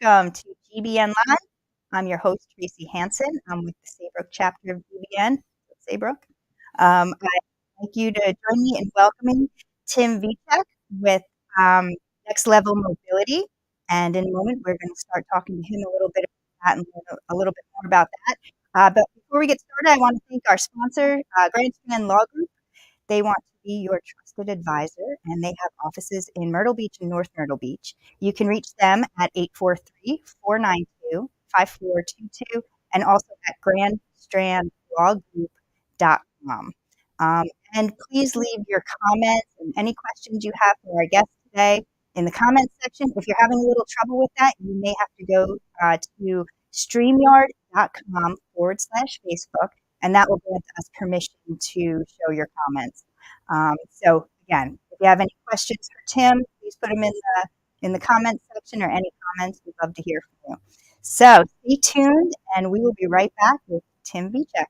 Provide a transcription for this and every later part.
Welcome to GBN Live. I'm your host, Tracy Hansen. I'm with the Saybrook chapter of GBN, Saybrook. I'd like you to join me in welcoming Tim Viechec with Next Level Mobility. And in a moment, we're going to start talking to him a little bit about that and learn a little bit more about that. But before we get started, I want to thank our sponsor, Grandstand Law Group. They want to be your trusted advisor, and they have offices in Myrtle Beach and North Myrtle Beach. You can reach them at 843-492-5422 and also at grandstrandlawgroup.com. And please leave your comments and any questions you have for our guests today in the comments section. If you're having a little trouble with that, you may have to go to streamyard.com/Facebook. And that will grant us permission to show your comments. So again, if you have any questions for Tim, please put them in the comments section or any comments. We'd love to hear from you. So stay tuned, and we will be right back with Tim Viechec.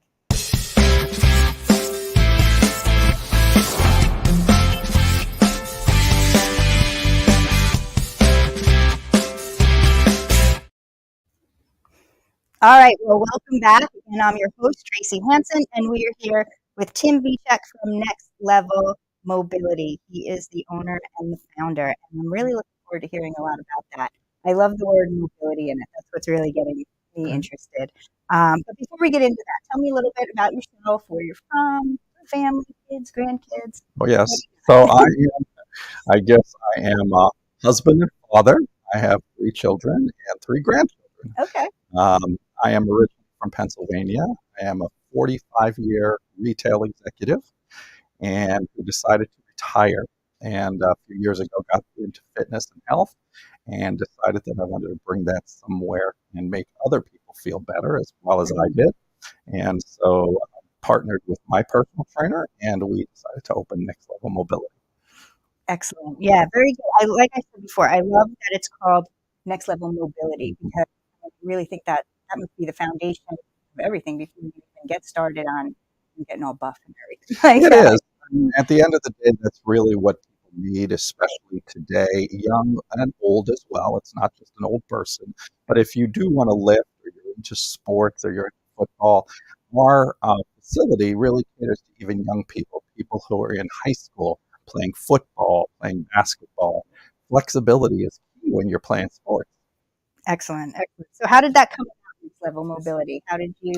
All right, well, welcome back. And I'm your host, Tracy Hansen, and we are here with Tim Viechec from Next Level Mobility. He is the owner and the founder, and I'm really looking forward to hearing a lot about that. I love the word mobility in it. That's what's really getting me interested. But before we get into that, tell me a little bit about yourself, where you're from, family, kids, grandkids. Oh, yes. So I guess I am a husband and father. I have 3 children and 3 grandchildren. Okay. I am originally from Pennsylvania. I am a 45-year retail executive and who decided to retire. And a few years ago, got into fitness and health and decided that I wanted to bring that somewhere and make other people feel better as well as I did. And so I partnered with my personal trainer, and we decided to open Next Level Mobility. Excellent. Yeah, very good. Like I said before, I love that it's called Next Level Mobility because I really think that must be the foundation of everything before you even get started on getting all buff and everything. It is. I mean, at the end of the day, that's really what people need, especially today, young and old as well. It's not just an old person. But if you do want to lift, or you're into sports, or you're into football, our facility really caters to even young people who are in high school playing football, playing basketball. Flexibility is key when you're playing sports. Excellent. So how did that come about, Next Level Mobility? How did you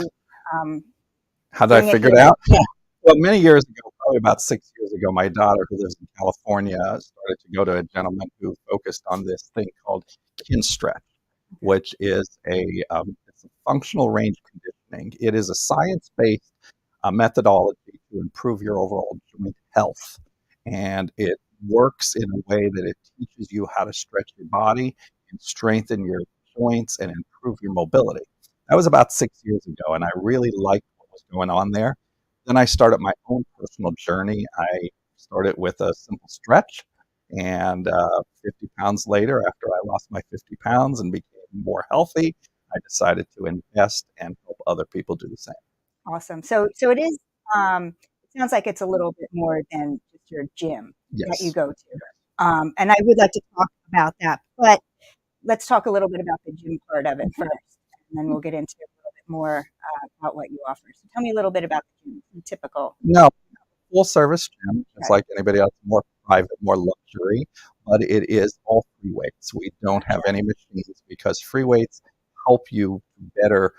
How did I figure it out? Yeah. Well, many years ago, probably about 6 years ago, my daughter, who lives in California, started to go to a gentleman who focused on this thing called kin stretch, which is it's a functional range conditioning. It is a science-based methodology to improve your overall joint health. And it works in a way that it teaches you how to stretch your body and strengthen your joints and improve your mobility. That was about 6 years ago, and I really liked what was going on there. Then I started my own personal journey. I started with a simple stretch, and 50 pounds later, after I lost my 50 pounds and became more healthy, I decided to invest and help other people do the same. Awesome. So it is, it sounds like it's a little bit more than just your gym that you go to. And I would like to talk about that, but let's talk a little bit about the gym part of it first, and then we'll get into a little bit more about what you offer. So tell me a little bit about the gym, typical. No, full service gym, just like anybody else, more private, more luxury, but it is all free weights. We don't have any machines because free weights help you better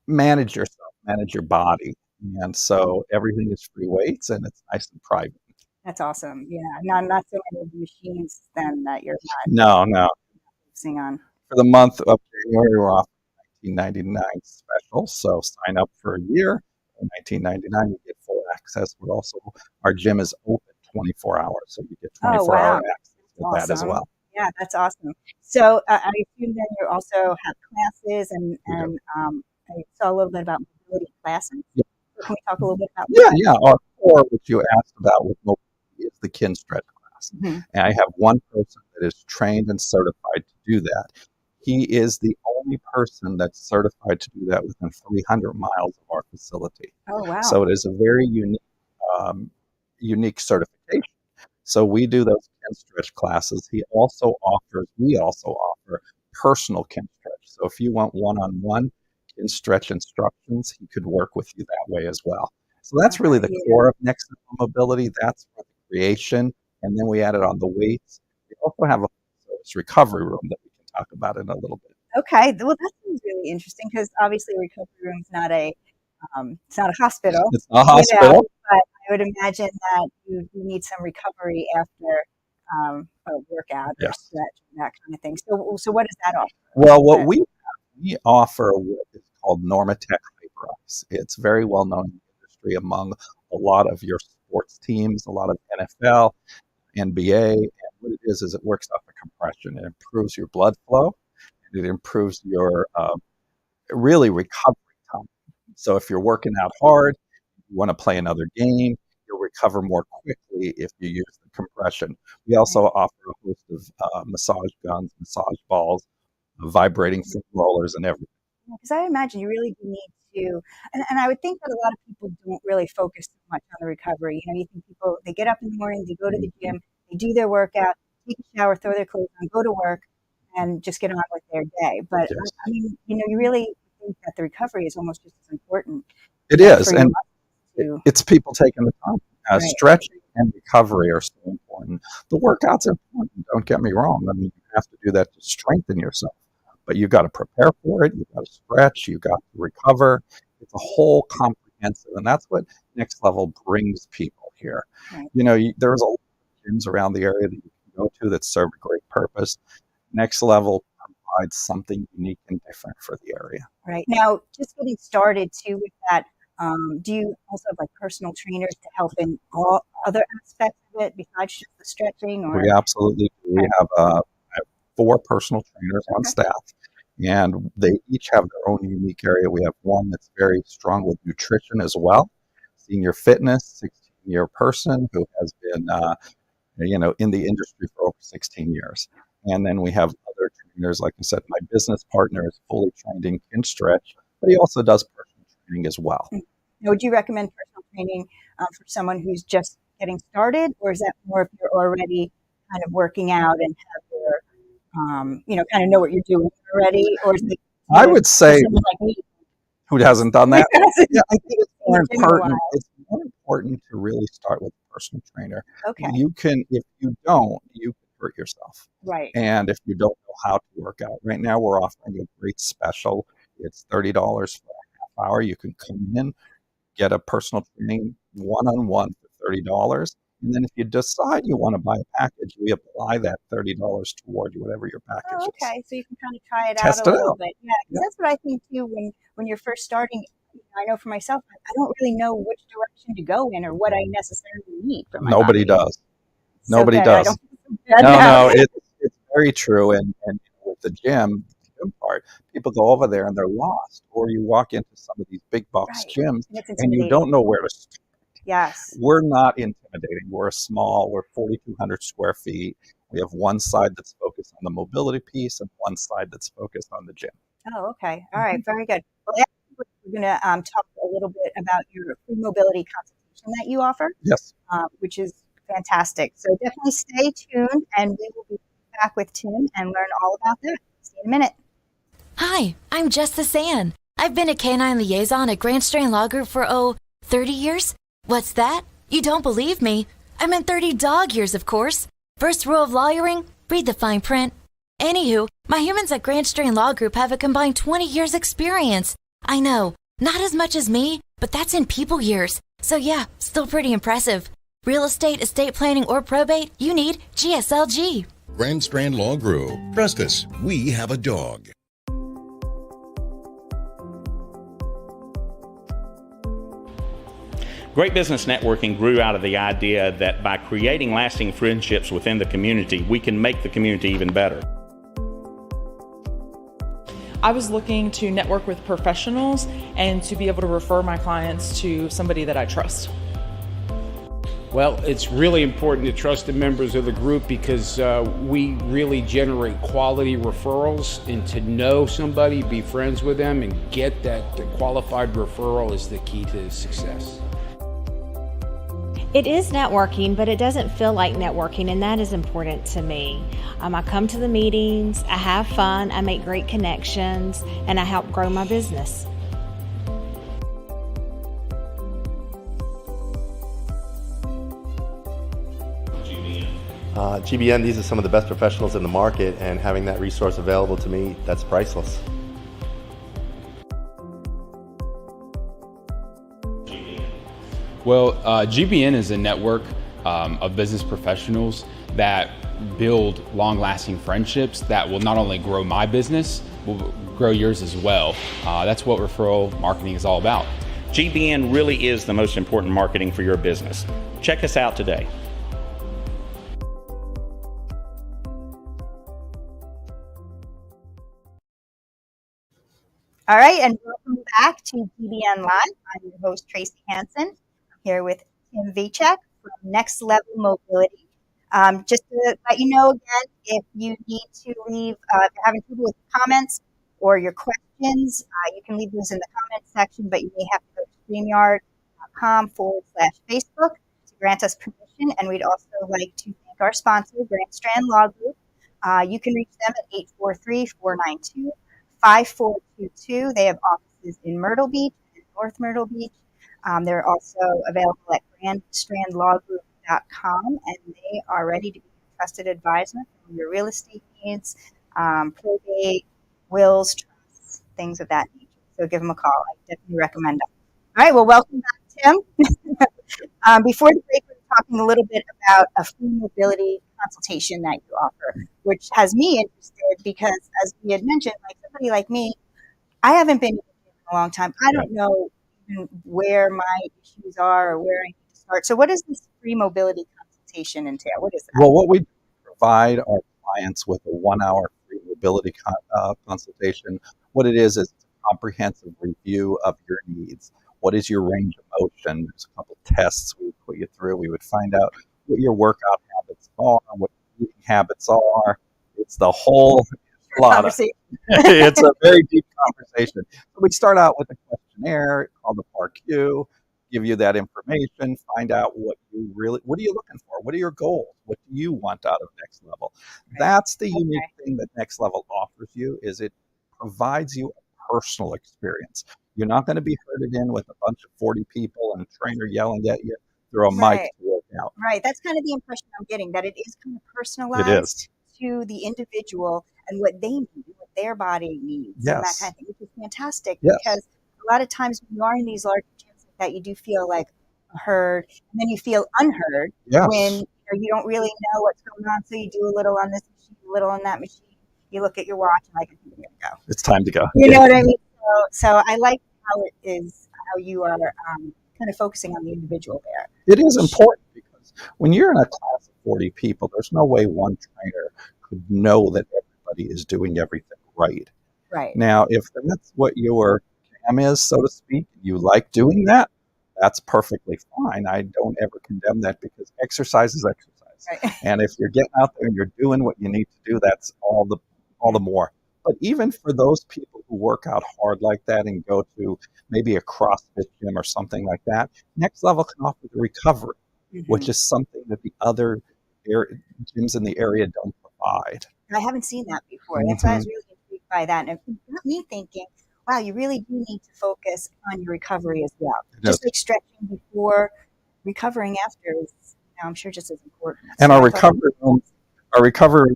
manage yourself, manage your body. And so everything is free weights, and it's nice and private. That's awesome. Yeah, not so many machines then that you're not focusing on. For the month of January, we're offering $19.99 special. So sign up for a year. For $19.99, you get full access. But also, our gym is open 24 hours, so you get 24-hour access with that as well. Yeah, that's awesome. So I assume then you also have classes, and I saw a little bit about mobility classes. Yeah. Can we talk a little bit about that? Yeah. Our core, which you asked about with mobility, is the kin stretch class. Mm-hmm. And I have one person that is trained and certified to do that. He is the only person that's certified to do that within 300 miles of our facility. Oh, wow. So it is a very unique certification. So we do those kin stretch classes. We also offer offer personal kin stretch. So if you want one-on-one kin stretch instructions, he could work with you that way as well. So that's really the core of Next Level Mobility. That's for the creation. And then we added on the weights. We also have a service recovery room that we can talk about in a little bit. Okay, well, that sounds really interesting because obviously a recovery room is not it's not a hospital. It's not a hospital. But I would imagine that you need some recovery after a workout or stretch and that kind of thing. So what does that offer? Well, what we offer what is called Normatec HyperIce. It's very well known in the industry among a lot of your sports teams, a lot of NFL, NBA. And what it is it works off of compression. It improves your blood flow. It improves your really recovery time. So if you're working out hard, you want to play another game, you'll recover more quickly if you use the compression. We also offer a host of massage guns, massage balls, vibrating foam rollers, and everything. Because I imagine you really do need to, and I would think that a lot of people don't really focus too much on the recovery. You think people, they get up in the morning, they go to the gym, they do their workout, take a shower, throw their clothes on, go to work, and just get on with their day. But I mean, you really think that the recovery is almost just as important. It is, and it's people taking the time. Stretching and recovery are so important. The workout's important, don't get me wrong. I mean, you have to do that to strengthen yourself. But you've got to prepare for it, you've got to stretch, you've got to recover. It's a whole comprehensive, and that's what Next Level brings people here. Right. There's a lot of gyms around the area that you can go to that serve a great purpose. Next Level provides something unique and different for the area. Right. Now, just getting started too with that, do you also have personal trainers to help in all other aspects of it besides just the stretching? Or? We absolutely do. We have 4 personal trainers on staff, and they each have their own unique area. We have one that's very strong with nutrition as well, senior fitness, 16-year person who has been in the industry for over 16 years. And then we have other trainers, like I said, my business partner is fully trained in kin stretch, but he also does personal training as well. Now, would you recommend personal training for someone who's just getting started, or is that more if you're already kind of working out and have your, kind of know what you're doing already? Or is it I would say like me who hasn't done that? Yeah, I think it's more important. It's more important to really start with a personal trainer. Okay. If you don't, you can hurt yourself. Right. And if you don't know how to work out, right now we're offering a great special. It's $30 for a half hour. You can come in, get a personal training one-on-one for $30. And then if you decide you want to buy a package, we apply that $30 toward whatever your package is. Okay, so you can kind of try it Test out a it little out. bit. Yeah, that's what I think too. When you're first starting, I know for myself, I don't really know which direction to go in or what I necessarily need for my Nobody body. does. Nobody does. No, it's very true. And with the gym part, people go over there and they're lost. Or you walk into some of these big box gyms and you don't know where to start. Yes. We're not intimidating. We're we're 4,200 square feet. We have one side that's focused on the mobility piece and one side that's focused on the gym. Oh, okay. All right. Very good. Well, we're going to talk a little bit about your free mobility consultation that you offer. Yes. Which is fantastic. So definitely stay tuned, and we will be back with Tim and learn all about that. See you in a minute. Hi, I'm Jess the San. I've been a canine liaison at Grand Strand Law Group for, 30 years? What's that? You don't believe me? I meant 30 dog years, of course. First rule of lawyering, read the fine print. Anywho, my humans at Grand Strand Law Group have a combined 20 years experience. I know, not as much as me, but that's in people years. So yeah, still pretty impressive. Real estate, estate planning, or probate, you need GSLG. Grand Strand Law Group. Trust us, we have a dog. Great Business Networking grew out of the idea that by creating lasting friendships within the community, we can make the community even better. I was looking to network with professionals and to be able to refer my clients to somebody that I trust. Well, it's really important to trust the members of the group because we really generate quality referrals, and to know somebody, be friends with them, and get that qualified referral is the key to success. It is networking, but it doesn't feel like networking, and that is important to me. I come to the meetings, I have fun, I make great connections, and I help grow my business. GBN, these are some of the best professionals in the market, and having that resource available to me, that's priceless. Well, GBN is a network of business professionals that build long-lasting friendships that will not only grow my business, will grow yours as well. That's what referral marketing is all about. GBN really is the most important marketing for your business. Check us out today. All right, and welcome back to GBN Live. I'm your host, Tracy Hansen. I'm here with Tim Viechec from Next Level Mobility. Just to let you know again, if you need to leave, if you're having trouble with comments or your questions, you can leave those in the comments section, but you may have to go to StreamYard.com/Facebook to grant us permission. And we'd also like to thank our sponsor, Grand Strand Law Group. You can reach them at 843-492-5422. They have offices in Myrtle Beach and North Myrtle Beach. They're also available at grandstrandlawgroup.com, and they are ready to be a trusted advisor for your real estate needs, probate, wills, trusts, things of that nature. So give them a call. I definitely recommend them. All right, well, welcome back, Tim. Before the break, we were talking a little bit about a free mobility consultation that you offer, which has me interested because, as we had mentioned, like somebody like me, I haven't been in a long time. I don't know even where my issues are or where I need to start. So what does this free mobility consultation entail? What is that? Well, what we provide our clients with a 1-hour free mobility consultation. What it is a comprehensive review of your needs. What is your range of motion? There's a couple tests we would put you through. We would find out what your workout habits are, what your eating habits are. It's the whole lot of it's a very deep conversation. So we start out with a questionnaire called the PARQ, give you that information, find out what are you looking for? What are your goals? What do you want out of Next Level? Right. That's the unique thing that Next Level offers you, is it provides you a personal experience. You're not going to be herded in with a bunch of 40 people and a trainer yelling at you through a mic to work out. Right. That's kind of the impression I'm getting, that it is kind of personalized to the individual and what they need, what their body needs, and that kind of thing, which is fantastic because a lot of times when you are in these large gyms like that, you do feel like heard, and then you feel unheard when you don't really know what's going on. So you do a little on this machine, a little on that machine. You look at your watch and like, I'm going to go. It's time to go. You know what I mean? So I like how you are kind of focusing on the individual there. It is important because when you're in a class of 40 people, there's no way one trainer could know that everybody is doing everything right. Right. Now, if that's what your jam is, so to speak, you like doing that, that's perfectly fine. I don't ever condemn that because exercise is exercise. Right. And if you're getting out there and you're doing what you need to do, that's all the more. But even for those people who work out hard like that and go to maybe a CrossFit gym or something like that, Next Level can offer the recovery, which is something that the other gyms in the area don't provide. I haven't seen that before. That's why I was really intrigued by that. And it got me thinking, wow, you really do need to focus on your recovery as well. Just like stretching before, recovering after is, I'm sure, just as important. And so our recovery room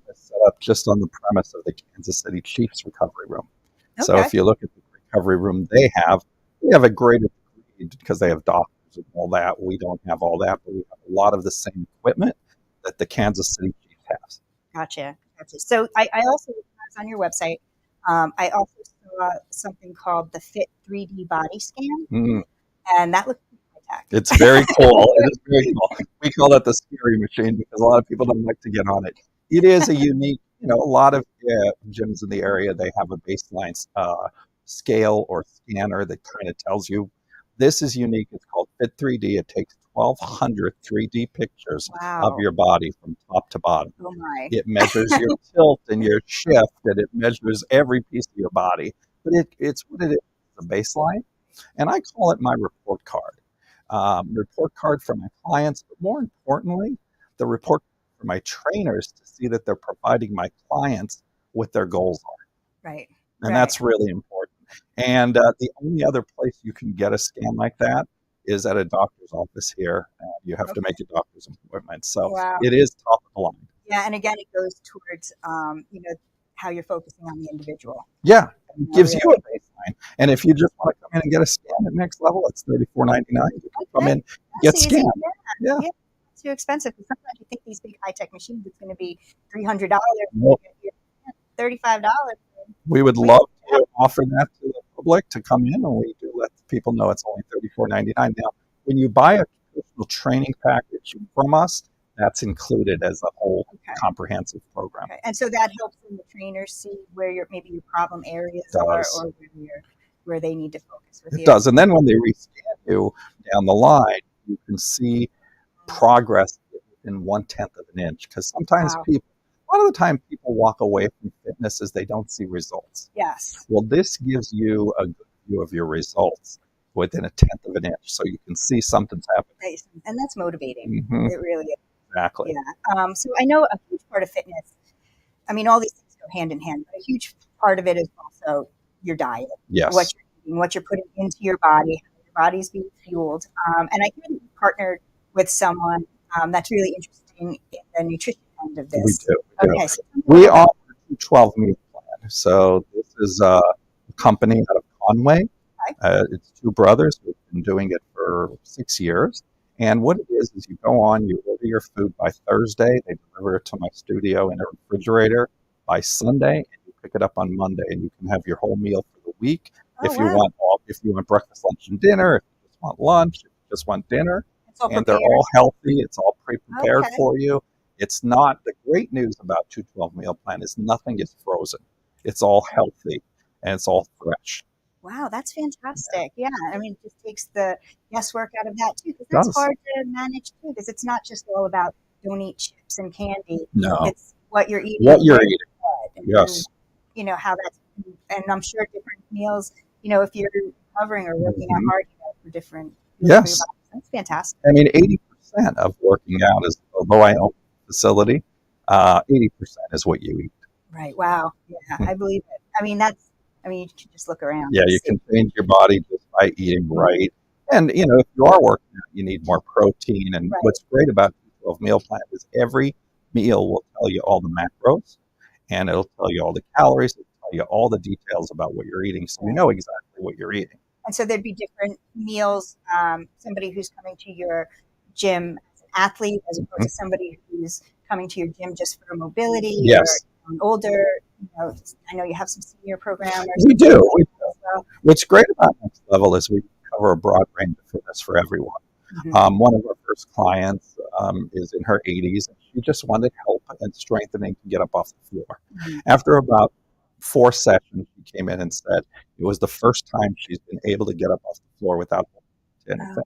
is set up just on the premise of the Kansas City Chiefs recovery room. Okay. So if you look at the recovery room they have a greater degree because they have doctors and all that. We don't have all that, but we have a lot of the same equipment that the Kansas City Chiefs has. Gotcha. So I also, when I was on your website, I also saw something called the Fit 3D body scan, and that looks high-tech. It's very cool. It is very cool. We call it the scary machine because a lot of people don't like to get on it. It is a unique, a lot of gyms in the area, they have a baseline scale or scanner that kind of tells you this is unique. It's called Fit 3D. It takes 1,200 3D pictures of your body from top to bottom. Oh my. It measures your tilt and your shift, and it measures every piece of your body. But it's what it is, the baseline. And I call it my report card. report card for my clients, but more importantly, the report for my trainers to see that they're providing my clients what their goals are. Right. And that's really important. And the only other place you can get a scan like that is at a doctor's office here. You have to make a doctor's appointment. So it is top of the line. Yeah, and again, it goes towards how you're focusing on the individual. Yeah, it gives you a baseline. And if you just want to come in and get a scan at next level, it's $34.99. You can come in, get scanned. Yeah. It's too expensive because sometimes you think these big high-tech machines, it's going to be $300, Nope. $35. We would love to offer that to the public to come in, and we do let people know it's only $34.99. Now, when you buy a personal training package from us, that's included as a whole comprehensive program. Okay. And so that helps the trainers see where maybe your problem areas are, or where they need to focus with you. It does. And then when they rescan you down the line, you can see progress in 1/10 of an inch. Because sometimes a lot of the time people walk away from fitness as they don't see results. Yes. Well, this gives you a good view of your results within 1/10 of an inch. So you can see something's happening. And that's motivating. Mm-hmm. It really is. Exactly. Yeah. So I know a huge part of fitness, I mean, all these things go hand in hand, but a huge part of it is also your diet. Yes. What you're eating, what you're putting into your body, how your body's being fueled. And I hear that you partnered with someone that's really interesting in the nutrition end of this. We do. Okay. So we offer a 12 meal plan. So this is a company out of Conway. It's two brothers. We've been doing it for 6 years. And what it is you go on, you order your food by Thursday. They deliver it to my studio in a refrigerator by Sunday, and you pick it up on Monday, and you can have your whole meal for the week. If you want breakfast, lunch, and dinner, if you just want lunch, if you just want dinner, and they're all healthy. It's all pre-prepared for you. It's not, the great news about 212 meal plan is nothing is frozen. It's all healthy and it's all fresh. Wow, that's fantastic. Yeah, I mean, it just takes the guesswork out of that too, because that's hard to manage too, because it's not just all about don't eat chips and candy. No. It's what you're eating. What you're eating. Yes. And, how that's, and I'm sure different meals, if you're recovering or working out hard, for different. Yes. That's fantastic. I mean, 80% of working out is, although I own a facility, 80% is what you eat. Right. Wow. Yeah, I believe it. I mean, you can just look around. Yeah, you can change your body just by eating right. And, if you are working out, you need more protein. And what's great about the 12 meal plan is every meal will tell you all the macros, and it'll tell you all the calories, it'll tell you all the details about what you're eating, so you know exactly what you're eating. And so there'd be different meals, somebody who's coming to your gym as an athlete, as opposed to somebody who's coming to your gym just for mobility. Yes. Or older, I know you have some senior programmers. We do. What's great about Next Level is we cover a broad range of fitness for everyone. One of our first clients is in her 80s, and she just wanted help and strengthening to get up off the floor. After about 4 sessions, she came in and said it was the first time she's been able to get up off the floor without anything.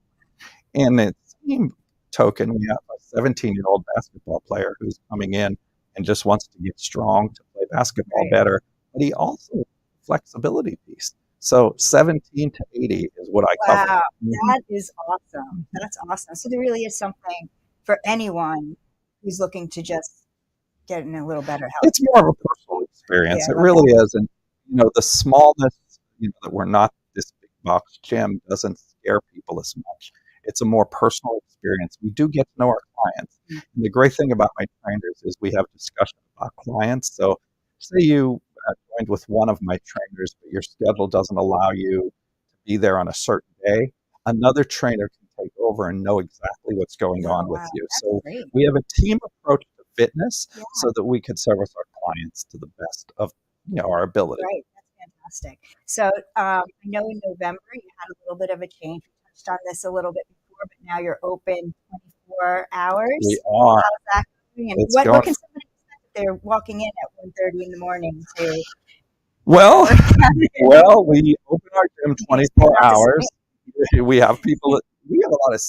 And at the same token, we have a 17-year-old basketball player who's coming in and just wants to get strong to play basketball better. But he also flexibility piece. So 17 to 80 is what I cover. Wow, that is awesome. That's awesome. So there really is something for anyone who's looking to just get in a little better health. It's more of a personal experience. It really is. And, the smallness, that we're not this big box gym doesn't scare people as much. It's a more personal experience. We do get to know our clients. And the great thing about my trainers is we have discussion about clients. So say you joined with one of my trainers, but your schedule doesn't allow you to be there on a certain day, another trainer can take over and know exactly what's going on with you. So we have a team approach to fitness so that we can service our clients to the best of our ability. Right, that's fantastic. So I know in November you had a little bit of a change. We touched on this a little bit before, but now you're open 24 hours. We are. How's that going? And what can somebody expect if they're walking in at 1:30 in the morning to? Well, we open our gym 24 hours. We have people. We have a lot of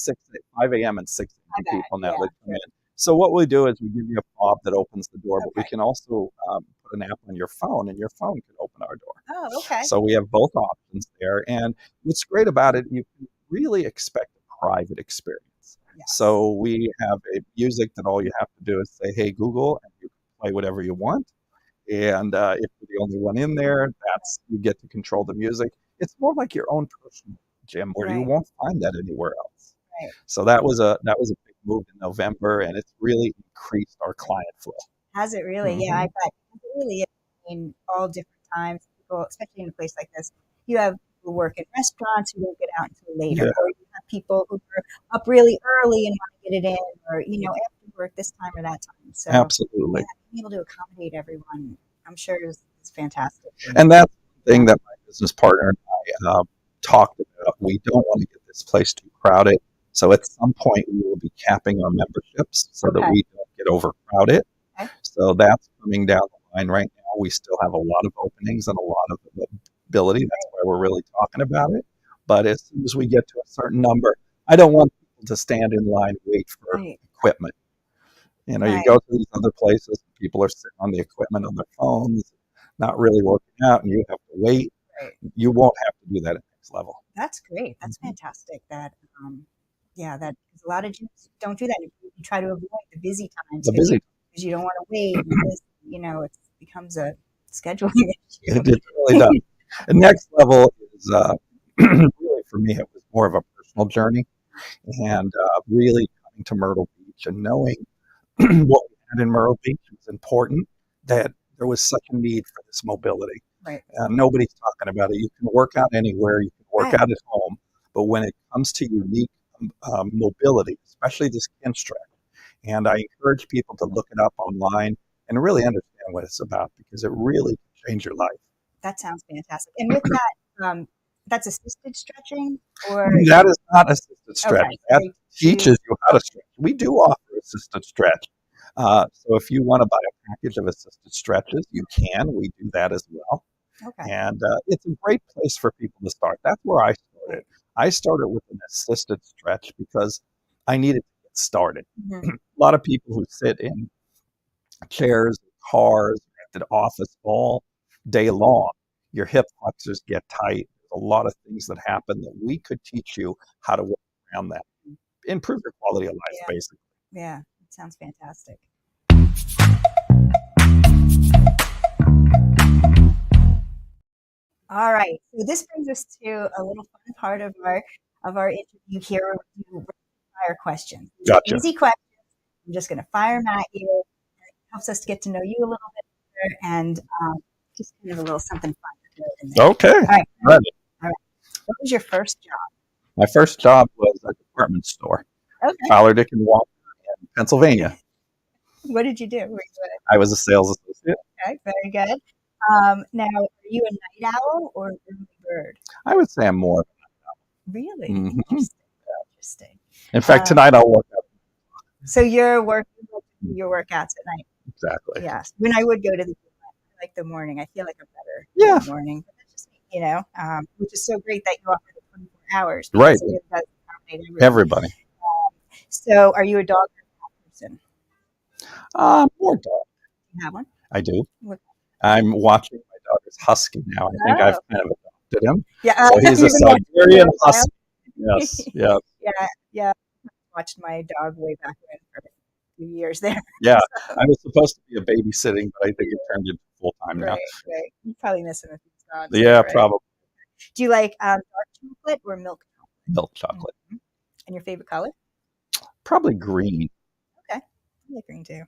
5 a.m. and 6 a.m. people now that come in. So what we do is we give you a fob that opens the door, but we can also put an app on your phone, and your phone can open our door. Oh, okay. So we have both options there. And what's great about it, you can really expect a private experience. Yes. So we have a music that all you have to do is say, "Hey Google," and you can play whatever you want. And if you're the only one in there, you get to control the music. It's more like your own personal gym where you Right. won't find that anywhere else. Right. So that was a big move in November, and it's really increased our client flow. Has it really? Yeah, I bet. It really is. In all different times, people, especially in a place like this, you have people who work in restaurants who don't get out until later, Yeah. or you have people who are up really early and want to get it in, or after work this time or that time. So Absolutely. being able to accommodate everyone, I'm sure is fantastic. And that's the thing that my business partner and I talked about. We don't want to get this place too crowded. So at some point, we will be capping our memberships so that we don't get overcrowded. Okay. So that's coming down the line right now. We still have a lot of openings and a lot of ability. That's why we're really talking about it. But as soon as we get to a certain number, I don't want people to stand in line and wait for equipment. You go to these other places, people are sitting on the equipment on their phones, not really working out, and you have to wait. Right. You won't have to do that at next level. That's great. That's fantastic. That because a lot of gyms don't do that. You try to avoid the busy times because you don't want to wait. Because, it becomes a scheduling issue. It really does. The next level is really, for me, it was more of a personal journey, and really coming to Myrtle Beach and knowing what we had in Myrtle Beach was important, that there was such a need for this mobility. Right. Nobody's talking about it. You can work out anywhere. You can work out at home. But when it comes to unique mobility, especially this Kinstretch, and I encourage people to look it up online and really understand what it's about, because it really can change your life. That sounds fantastic. And with that, that's assisted stretching? Or that is not assisted stretch. Okay. That teaches you how to stretch. We do offer assisted stretch. So if you want to buy a package of assisted stretches, you can. We do that as well. Okay. And it's a great place for people to start. That's where I started. I started with an assisted stretch because I needed to get started. Mm-hmm. A lot of people who sit in chairs, cars, at the office all day long, your hip flexors get tight. There's a lot of things that happen that we could teach you how to work around that. Improve your quality of life, basically. Yeah, it sounds fantastic. All right, so this brings us to a little fun part of our interview here, where we do rapid fire questions. Gotcha. Easy questions. I'm just going to fire them at you. It helps us to get to know you a little bit better, and just kind of a little something fun. In there. Okay. All right. Ready. All right. What was your first job? My first job was a department store. Okay. Fowler Dick and Walker in Pennsylvania. What did you do? I was a sales associate. Okay, very good. Now, are you a night owl or an early bird? I would say I'm more. Really? Mm-hmm. Interesting. In fact, tonight I'll work out. So you're working your workouts at night? Exactly. Yes. When I would go to the gym, I like the morning. I feel like I'm better in the morning. But that's just me, which is so great that you offer the 24 hours. Right. It does accommodate everybody. So are you a dog or a cat person? More dog. Do you have one? I do. What? I'm watching my dog is husky now. I think I've kind of adopted him. Yeah. So he's a Siberian husky. Yes. Yeah. Yeah. Watched my dog way back when for a few years there. Yeah. I was supposed to be a babysitting, but I think it turned into full time now. Right. You probably miss him if he's gone. Yeah, right? probably. Do you like dark chocolate or milk chocolate? Milk chocolate. Mm-hmm. And your favorite color? Probably green. Okay. I like green too.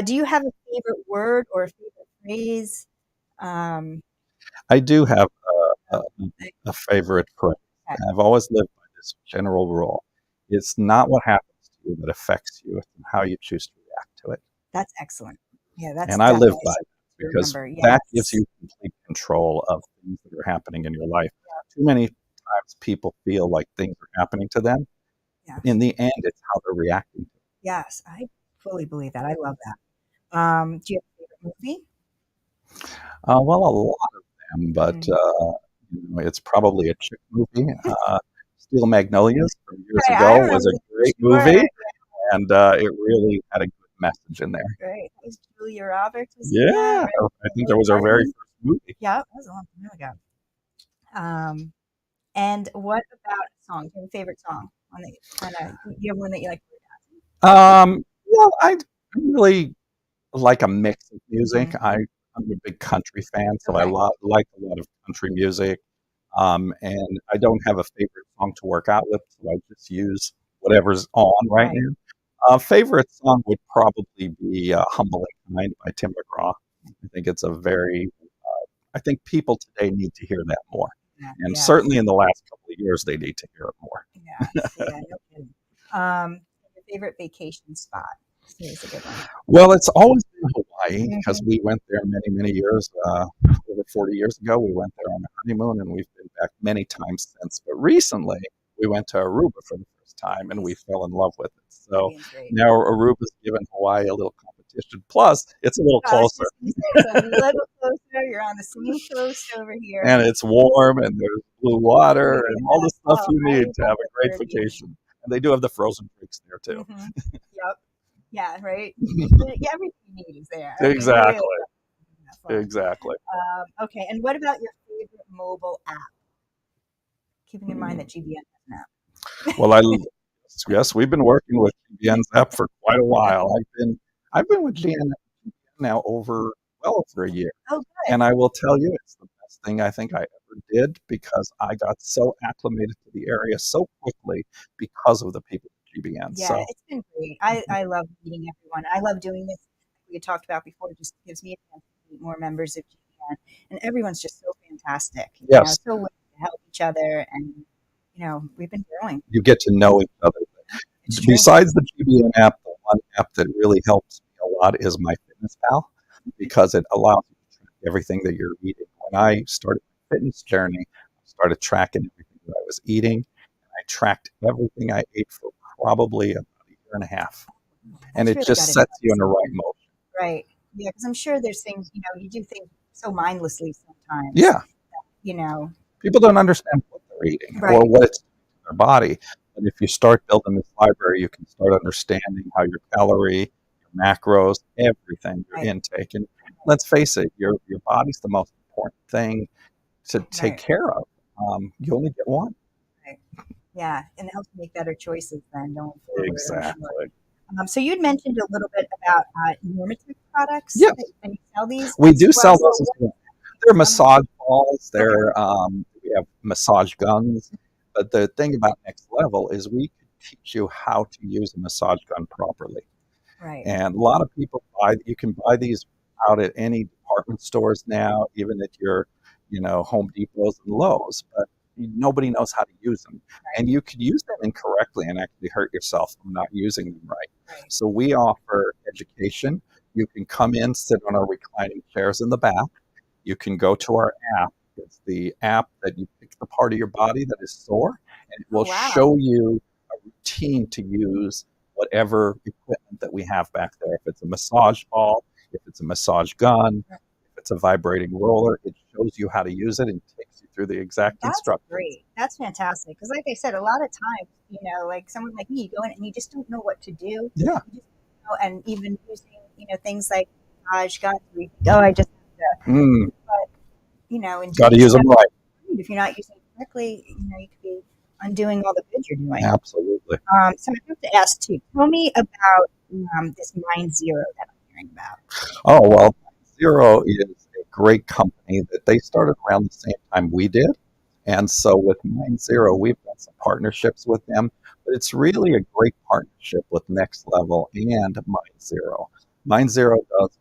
Do you have a favorite word or a favorite phrase? I do have a favorite phrase. Okay. I've always lived by this general rule. It's not what happens to you that affects you, it's how you choose to react to it. That's excellent. Yeah, that's and I live by that because that gives you complete control of things that are happening in your life. Yeah. Too many times people feel like things are happening to them. Yeah. In the end, it's how they're reacting to it. Yes, I fully believe that. I love that. Do you have a favorite movie? Well, a lot of them, but it's probably a chick movie. Steel Magnolias from years ago was a great movie, and it really had a good message in there. Great. That was Julia Roberts. Yeah, I think that was our very first movie. Yeah, that was a long time ago. And what about a song? Do you have a favorite song? One that kind of, you have one that you like? Well, I really like a mix of music. I'm a big country fan, so I Okay. like a lot of country music. And I don't have a favorite song to work out with, so I just use whatever's on right Right. now. Favorite song would probably be "Humble and Kind" by Tim McGraw. I think it's a very I think people today need to hear that more, Yeah. and Yeah. certainly in the last couple of years, they need to hear it more. Yeah. Yeah. No kidding. Your favorite vacation spot? So it's a good one. Well, it's always been Hawaii because Mhm. we went there many, many years. Over 40 years ago, we went there on a honeymoon, and we've been back many times since. But recently, we went to Aruba for the first time, and we fell in love with it. So Caribbean's great. now Aruba's given Hawaii a little competition. Plus, it's a little I was closer, just gonna say, it's a little closer. You're on the same coast over here. and it's warm, and there's blue water, and all Yeah. the stuff Oh, you I need love to have the a great Caribbean. vacation. And they do have the frozen drinks there too. Yep. Yeah. Right. Yeah, everything you need is there. I mean, Exactly. really, that's fun. Exactly. Okay. And what about your favorite mobile app? Keeping in mind that GBN has an app. Well, yes, we've been working with GBN's app for quite a while. I've been with GBN now well over a year, Oh, good. and I will tell you, it's the best thing I think I ever did because I got so acclimated to the area so quickly because of the people at GBN. Yeah, So it's been great. I love meeting everyone. I love doing this. Like we had talked about before, it just gives me a chance to meet more members of GBN, and everyone's just so fantastic. yes, So willing to help each other, and we've been growing. you get to know each other. It's true. Besides the GBN app, the one app that really helps me a lot is MyFitnessPal because it allows you to track everything that you're eating. When I started my fitness journey, I started tracking everything that I was eating. And I tracked everything I ate for probably about a year and a half. And That's it really just gotta sets be you in the right motion. right. Yeah, because I'm sure there's things you do things so mindlessly sometimes. Yeah. You know. People don't understand what they're eating or Right. what it's doing to their body. But if you start building this library, you can start understanding how your calorie, your macros, everything, your Right. intake. And let's face it, your body's the most important thing to take Right. care of. You only get one. Right. Yeah, and it helps you make better choices then going forward. I'm sure. Exactly. So you'd mentioned a little bit about normative products. Yep. And you sell these? We as do well. sell So those as well. They're massage balls. We have massage guns. But the thing about Next Level is we can teach you how to use a massage gun properly. Right. And a lot of people you can buy these out at any department stores now, even at your, Home Depots and Lowe's, but nobody knows how to use them. Right. And you could use them incorrectly and actually hurt yourself from not using them right. Right. So we offer education. You can come in, sit on our reclining chairs in the back. You can go to our app. It's the app that you pick the part of your body that is sore, and it will show you a routine to use whatever equipment that we have back there. If it's a massage ball, if it's a massage gun, if it's a vibrating roller, it shows you how to use it and takes you through the exact instructions. That's great. That's fantastic. Because like I said, a lot of times, like someone like me, you go in and you just don't know what to do. Yeah. You just, and even using, things like massage guns, where you think, I just have to, but, and got to use them right. If you're not using it correctly, you could be undoing all the good you're doing. Absolutely. So I have to ask too. Tell me about this Mind Zero that I'm hearing about. Oh well, Zero is a great company that they started around the same time we did, and so with Mind Zero, we've done some partnerships with them. But it's really a great partnership with Next Level and Mind Zero. Mind Zero does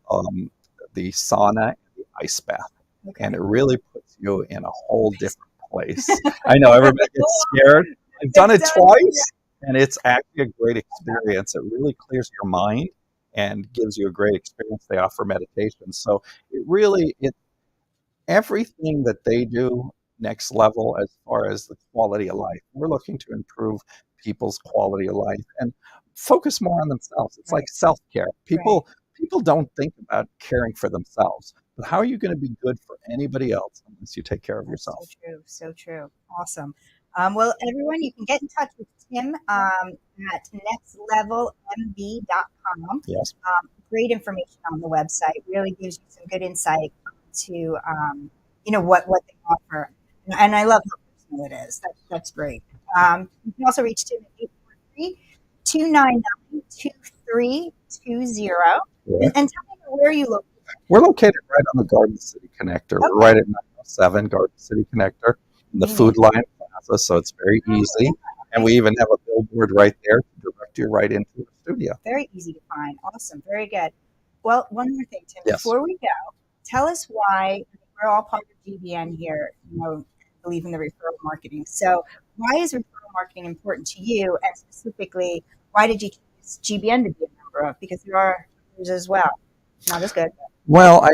the sauna and the ice bath. Okay. And it really puts you in a whole different place. I know everybody gets scared. I've done it twice, and it's actually a great experience. It really clears your mind and gives you a great experience. They offer meditation. So everything that they do Next Level as far as the quality of life. We're looking to improve people's quality of life and focus more on themselves. It's like self-care. People don't think about caring for themselves. But how are you going to be good for anybody else unless you take care of yourself? So true. So true. Awesome. Well, everyone, you can get in touch with Tim at nextlevelmb.com. Yes. Great information on the website. Really gives you some good insight to what they offer. And I love how personal it is. That's great. You can also reach Tim at 843-299-2320. And tell me where you located. We're located right on the Garden City Connector. Okay. We're right at 907 Garden City Connector in the Food Line Plaza, so it's very easy. And we even have a billboard right there to direct you right into the studio. Very easy to find. Awesome. Very good. Well, one more thing, Tim. Yes. Before we go, tell us why we're all part of GBN here, believe in the referral marketing. So why is referral marketing important to you? And specifically, why did you choose GBN to be a member of? Because there are others as well. Not as good. Well,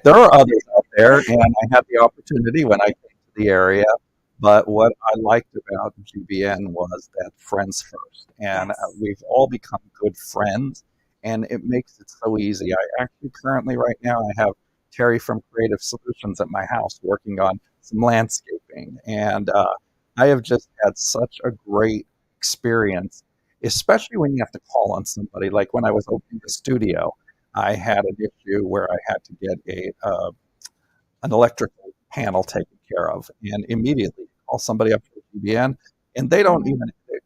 there are others out there, and I had the opportunity when I came to the area. But what I liked about GBN was that friends first, and we've all become good friends, and it makes it so easy. I actually currently right now I have Terry from Creative Solutions at my house working on some landscaping, and I have just had such a great experience, especially when you have to call on somebody. Like when I was opening the studio, I had an issue where I had to get an electrical panel taken care of, and immediately call somebody up for GBN, and they don't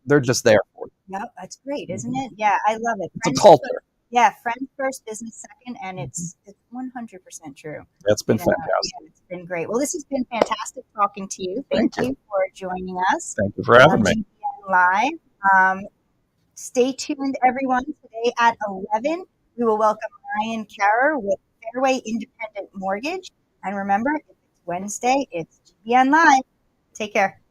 they're just there for you. Yep, that's great, isn't it? Yeah, I love it. It's a culture. Yeah, friends first, business second, and it's 100% true. That's been fantastic. Yeah, it's been great. Well, this has been fantastic talking to you. Thank you for joining us. Thank you for having me. GBN Live. Stay tuned, everyone. Today at 11, we will welcome Ryan Carrer with Fairway Independent Mortgage. And remember, if it's Wednesday, it's GBN Live. Take care.